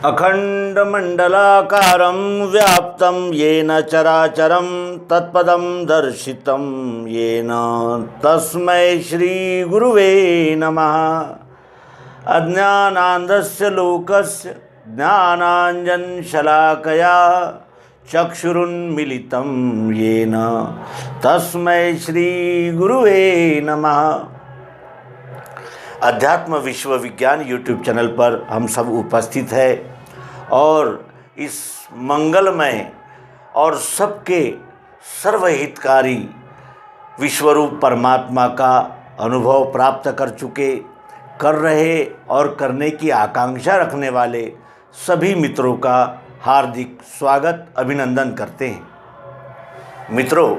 अखंडमंडलाकारं व्याप्तं येन चराचरं तत्पदं दर्शितं येन तस्मै श्रीगुरुवे नमः। अज्ञानान्धस्य लोकस्य ज्ञानाञ्जनशलाकया चक्षुरुन्मीलितं येन तस्मै श्रीगुरुवे नमः। अध्यात्म विश्व विज्ञान यूट्यूब चैनल पर हम सब उपस्थित है और इस मंगलमय और सबके सर्वहितकारी विश्वरूप परमात्मा का अनुभव प्राप्त कर चुके, कर रहे और करने की आकांक्षा रखने वाले सभी मित्रों का हार्दिक स्वागत अभिनंदन करते हैं। मित्रों,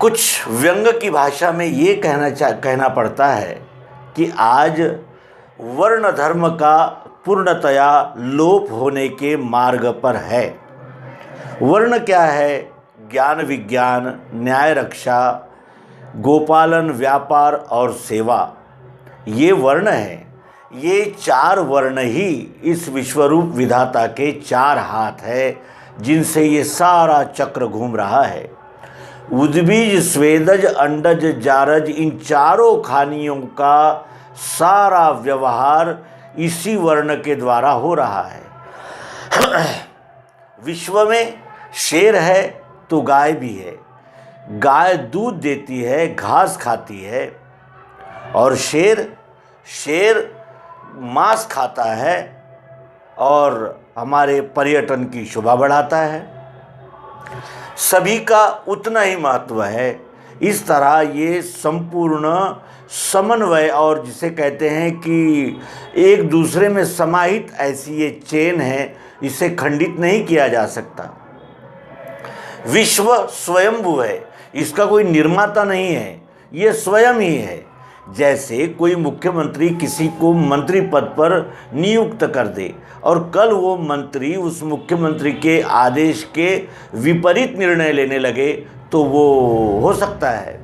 कुछ व्यंग की भाषा में ये कहना पड़ता है कि आज वर्ण धर्म का पूर्णतया लोप होने के मार्ग पर है। वर्ण क्या है? ज्ञान विज्ञान, न्याय रक्षा, गोपालन, व्यापार और सेवा, ये वर्ण हैं। ये चार वर्ण ही इस विश्वरूप विधाता के चार हाथ है जिनसे ये सारा चक्र घूम रहा है। उद्बीज, स्वेदज, अंडज, जारज, इन चारों खानियों का सारा व्यवहार इसी वर्ण के द्वारा हो रहा है। विश्व में शेर है तो गाय भी है। गाय दूध देती है, घास खाती है, और शेर मांस खाता है और हमारे पर्यटन की शोभा बढ़ाता है। सभी का उतना ही महत्व है। इस तरह ये संपूर्ण समन्वय और जिसे कहते हैं कि एक दूसरे में समाहित ऐसी ये चेन है, इसे खंडित नहीं किया जा सकता। विश्व स्वयंभू है, इसका कोई निर्माता नहीं है, ये स्वयं ही है। जैसे कोई मुख्यमंत्री किसी को मंत्री पद पर नियुक्त कर दे और कल वो मंत्री उस मुख्यमंत्री के आदेश के विपरीत निर्णय लेने लगे तो वो हो सकता है,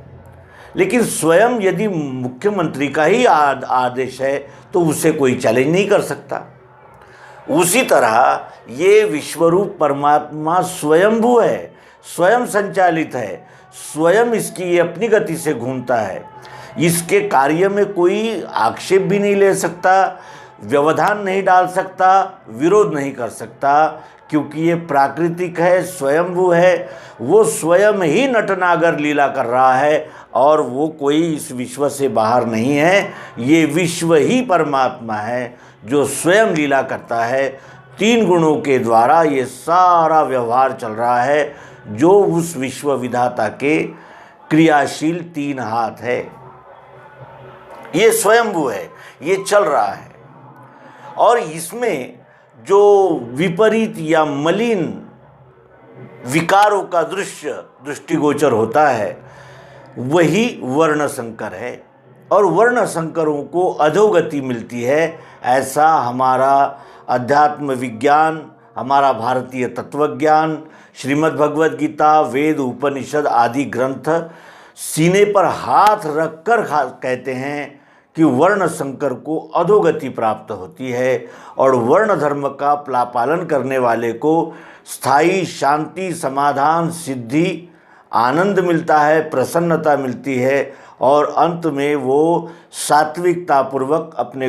लेकिन स्वयं यदि मुख्यमंत्री का ही आदेश है तो उसे कोई चैलेंज नहीं कर सकता। उसी तरह ये विश्वरूप परमात्मा स्वयंभू है, स्वयं संचालित है, स्वयं इसकी अपनी गति से घूमता है। इसके कार्य में कोई आक्षेप भी नहीं ले सकता, व्यवधान नहीं डाल सकता, विरोध नहीं कर सकता, क्योंकि ये प्राकृतिक है, स्वयंभू है। वो स्वयं ही नटनागर लीला कर रहा है और वो कोई इस विश्व से बाहर नहीं है। ये विश्व ही परमात्मा है जो स्वयं लीला करता है। तीन गुणों के द्वारा ये सारा व्यवहार चल रहा है, जो उस विश्व विधाता के क्रियाशील तीन हाथ है। ये स्वयंभू है, ये चल रहा है, और इसमें जो विपरीत या मलिन विकारों का दृष्टिगोचर होता है वही वर्ण संकर है, और वर्ण संकरों को अधोगति मिलती है। ऐसा हमारा अध्यात्म विज्ञान, हमारा भारतीय तत्वज्ञान, श्रीमद् भगवद गीता, वेद, उपनिषद आदि ग्रंथ सीने पर हाथ रखकर कहते हैं कि वर्ण संकर को अधोगति प्राप्त होती है और वर्ण धर्म का पालन करने वाले को स्थायी शांति, समाधान, सिद्धि, आनंद मिलता है, प्रसन्नता मिलती है, और अंत में वो सात्विकतापूर्वक अपने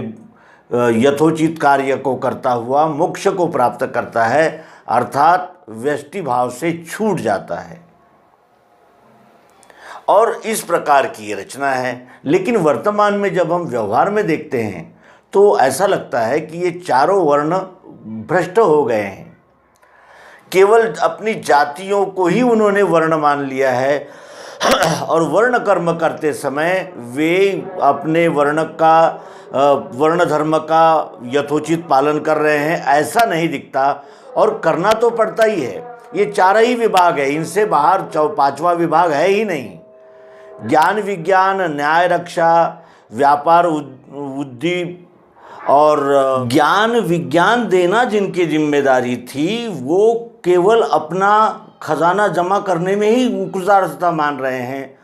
यथोचित कार्य को करता हुआ मोक्ष को प्राप्त करता है, अर्थात व्यष्टि भाव से छूट जाता है। और इस प्रकार की ये रचना है। लेकिन वर्तमान में जब हम व्यवहार में देखते हैं तो ऐसा लगता है कि ये चारों वर्ण भ्रष्ट हो गए हैं। केवल अपनी जातियों को ही उन्होंने वर्ण मान लिया है और वर्ण कर्म करते समय वे अपने वर्ण धर्म का यथोचित पालन कर रहे हैं, ऐसा नहीं दिखता। और करना तो पड़ता ही है। ये चार ही विभाग है, इनसे बाहर पांचवा विभाग है ही नहीं। ज्ञान विज्ञान, न्याय रक्षा, व्यापार, उद्योग और ज्ञान विज्ञान देना जिनकी जिम्मेदारी थी, वो केवल अपना खजाना जमा करने में ही गुजारता मान रहे हैं।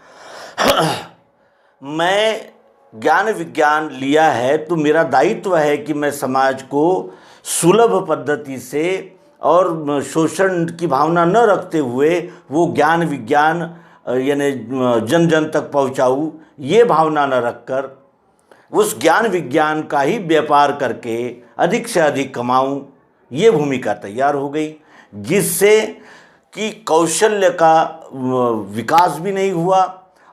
मैं ज्ञान विज्ञान लिया है तो मेरा दायित्व है कि मैं समाज को सुलभ पद्धति से और शोषण की भावना न रखते हुए वो ज्ञान विज्ञान यानी जन जन तक पहुंचाऊं, ये भावना न रखकर उस ज्ञान विज्ञान का ही व्यापार करके अधिक से अधिक कमाऊं, ये भूमिका तैयार हो गई, जिससे कि कौशल्य का विकास भी नहीं हुआ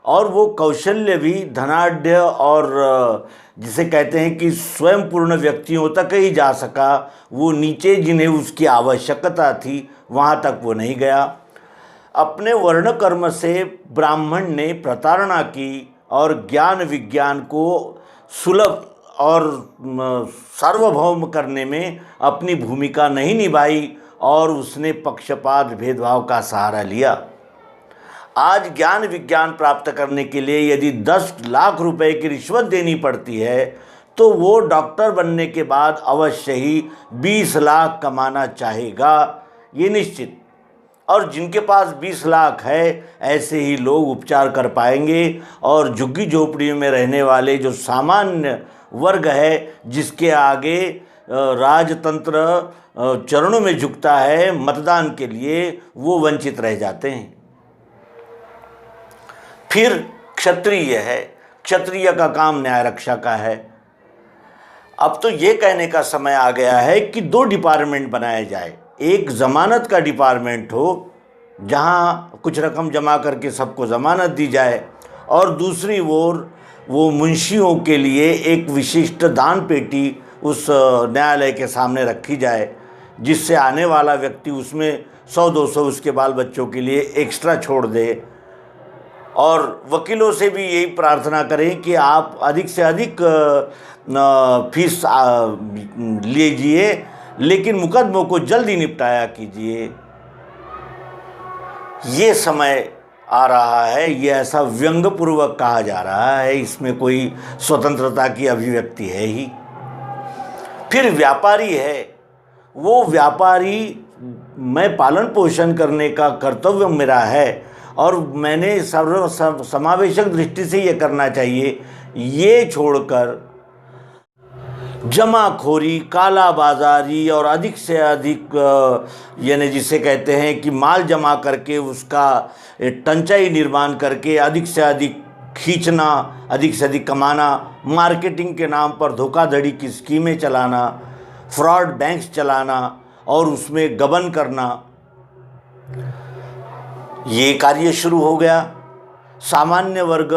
और वो कौशल्य भी धनाढ़ और जिसे कहते हैं कि स्वयं पूर्ण व्यक्तियों तक ही जा सका। वो नीचे जिन्हें उसकी आवश्यकता थी वहाँ तक वो नहीं गया। अपने वर्ण कर्म से ब्राह्मण ने प्रताड़ना की और ज्ञान विज्ञान को सुलभ और सार्वभौम करने में अपनी भूमिका नहीं निभाई और उसने पक्षपात भेदभाव का सहारा लिया। आज ज्ञान विज्ञान प्राप्त करने के लिए यदि 10 लाख रुपए की रिश्वत देनी पड़ती है तो वो डॉक्टर बनने के बाद अवश्य ही 20 लाख कमाना चाहेगा, ये निश्चित। और जिनके पास 20 लाख है ऐसे ही लोग उपचार कर पाएंगे और झुग्गी झोपड़ियों में रहने वाले जो सामान्य वर्ग है, जिसके आगे राजतंत्र चरणों में झुकता है मतदान के लिए, वो वंचित रह जाते हैं। फिर क्षत्रिय है, क्षत्रिय का काम न्याय रक्षा का है। अब तो ये कहने का समय आ गया है कि 2 डिपार्टमेंट बनाए जाए, एक ज़मानत का डिपार्टमेंट हो जहाँ कुछ रकम जमा करके सबको ज़मानत दी जाए और दूसरी ओर वो मुंशियों के लिए एक विशिष्ट दान पेटी उस न्यायालय के सामने रखी जाए, जिससे आने वाला व्यक्ति उसमें 100-200 उसके बाल बच्चों के लिए एक्स्ट्रा छोड़ दे। और वकीलों से भी यही प्रार्थना करें कि आप अधिक से अधिक फीस लीजिए, लेकिन मुकदमों को जल्दी निपटाया कीजिए। ये समय आ रहा है, ये ऐसा व्यंग्यपूर्वक कहा जा रहा है, इसमें कोई स्वतंत्रता की अभिव्यक्ति है ही। फिर व्यापारी है, वो व्यापारी मैं पालन पोषण करने का कर्तव्य मेरा है और मैंने समावेशक दृष्टि से ये करना चाहिए, ये छोड़कर जमाखोरी, काला बाजारी और अधिक से अधिक यानी जिसे कहते हैं कि माल जमा करके उसका टंचाई निर्माण करके अधिक से अधिक खींचना, अधिक से अधिक कमाना, मार्केटिंग के नाम पर धोखाधड़ी की स्कीमें चलाना, फ्रॉड बैंक्स चलाना और उसमें गबन करना, ये कार्य शुरू हो गया। सामान्य वर्ग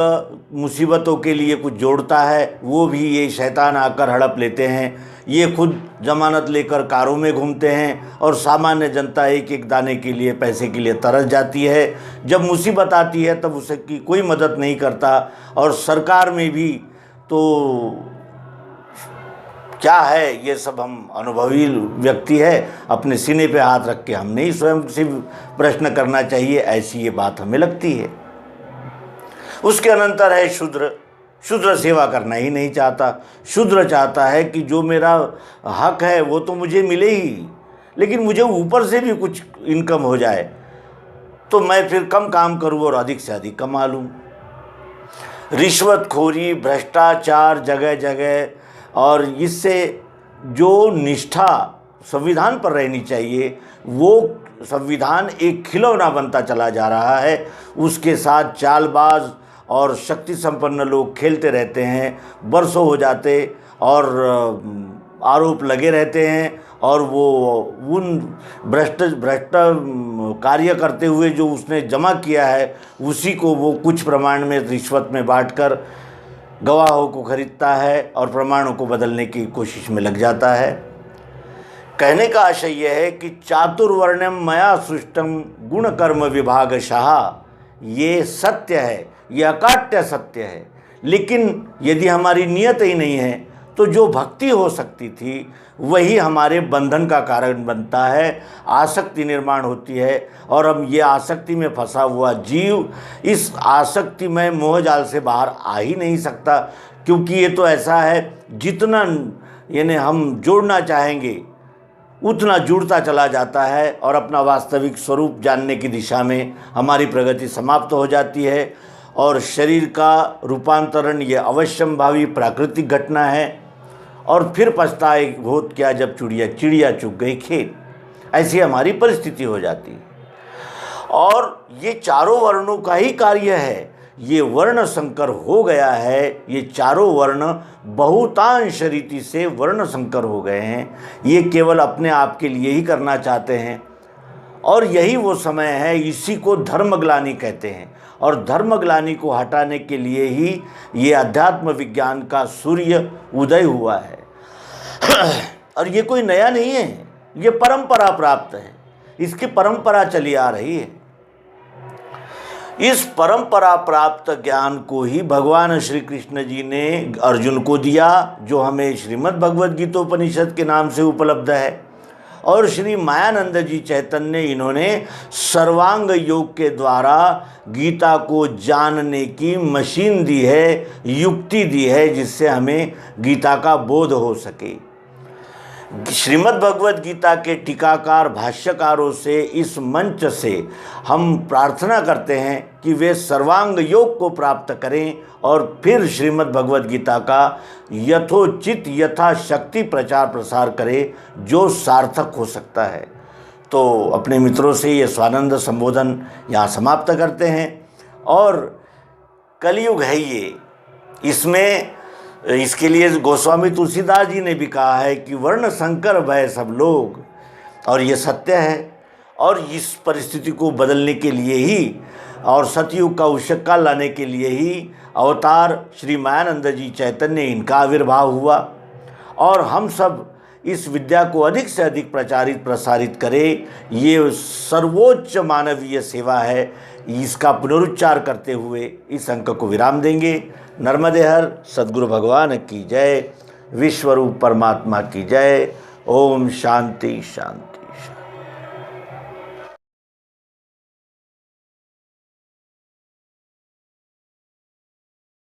मुसीबतों के लिए कुछ जोड़ता है, वो भी ये शैतान आकर हड़प लेते हैं। ये खुद जमानत लेकर कारों में घूमते हैं और सामान्य जनता एक एक दाने के लिए, पैसे के लिए तरस जाती है। जब मुसीबत आती है तब उसकी कोई मदद नहीं करता। और सरकार में भी तो क्या है, ये सब हम अनुभवी व्यक्ति है, अपने सीने पे हाथ रख के हमने ही स्वयं से प्रश्न करना चाहिए, ऐसी ये बात हमें लगती है। उसके अनंतर है शूद्र। शूद्र सेवा करना ही नहीं चाहता। शूद्र चाहता है कि जो मेरा हक है वो तो मुझे मिले ही, लेकिन मुझे ऊपर से भी कुछ इनकम हो जाए तो मैं फिर कम काम करूँ और अधिक से अधिक कमा लूँ। रिश्वतखोरी, भ्रष्टाचार जगह जगह, और इससे जो निष्ठा संविधान पर रहनी चाहिए वो संविधान एक खिलौना बनता चला जा रहा है। उसके साथ चालबाज और शक्ति संपन्न लोग खेलते रहते हैं, बरसों हो जाते और आरोप लगे रहते हैं और वो उन भ्रष्ट कार्य करते हुए जो उसने जमा किया है उसी को वो कुछ प्रमाण में रिश्वत में बांटकर गवाहों को खरीदता है और प्रमाणों को बदलने की कोशिश में लग जाता है। कहने का आशय यह है कि चातुर्वर्ण्यम मया सृष्टम गुण कर्म विभागशः, ये सत्य है, ये अकाट्य सत्य है। लेकिन यदि हमारी नियत ही नहीं है तो जो भक्ति हो सकती थी वही हमारे बंधन का कारण बनता है, आसक्ति निर्माण होती है और हम ये आसक्ति में फंसा हुआ जीव इस आसक्ति में मोहजाल से बाहर आ ही नहीं सकता, क्योंकि ये तो ऐसा है जितना यानी हम जोड़ना चाहेंगे उतना जुड़ता चला जाता है और अपना वास्तविक स्वरूप जानने की दिशा में हमारी प्रगति समाप्त हो जाती है। और शरीर का रूपांतरण ये अवश्यंभावी प्राकृतिक घटना है। और फिर पछताए बहुत क्या जब चिड़िया चुग गई खेत। ऐसी हमारी परिस्थिति हो जाती है। और ये चारों वर्णों का ही कार्य है। ये वर्ण संकर हो गया है। ये चारों वर्ण बहुतांश रीति से वर्ण संकर हो गए हैं। ये केवल अपने आप के लिए ही करना चाहते हैं। और यही वो समय है, इसी को धर्मग्लानि कहते हैं। और धर्मग्लानि को हटाने के लिए ही ये अध्यात्म विज्ञान का सूर्य उदय हुआ है। और ये कोई नया नहीं है, ये परंपरा प्राप्त है। इसकी परंपरा चली आ रही है। इस परंपरा प्राप्त ज्ञान को ही भगवान श्री कृष्ण जी ने अर्जुन को दिया, जो हमें श्रीमद् भगवद गीतोपनिषद के नाम से उपलब्ध है। और श्री मायानंद जी चैतन्य, इन्होंने सर्वांग योग के द्वारा गीता को जानने की मशीन दी है, युक्ति दी है, जिससे हमें गीता का बोध हो सके। श्रीमद् भगवद गीता के टीकाकार भाष्यकारों से इस मंच से हम प्रार्थना करते हैं कि वे सर्वांग योग को प्राप्त करें और फिर श्रीमद् भगवद गीता का यथोचित यथाशक्ति प्रचार प्रसार करें, जो सार्थक हो सकता है। तो अपने मित्रों से ये स्वानंद संबोधन यहाँ समाप्त करते हैं। और कलयुग है ये, इसके लिए गोस्वामी तुलसीदास जी ने भी कहा है कि वर्ण संकर भय सब लोग। और ये सत्य है। और इस परिस्थिति को बदलने के लिए ही और सतयुग का उषक काल लाने के लिए ही अवतार श्री मायानंद जी चैतन्य, इनका आविर्भाव हुआ। और हम सब इस विद्या को अधिक से अधिक प्रचारित प्रसारित करें। ये सर्वोच्च मानवीय सेवा है। इसका पुनरुच्चार करते हुए इस अंक को विराम देंगे। नर्मदे हर सद्गुरु भगवान की जय। विश्वरूप परमात्मा की जय। ओम शांति शांति।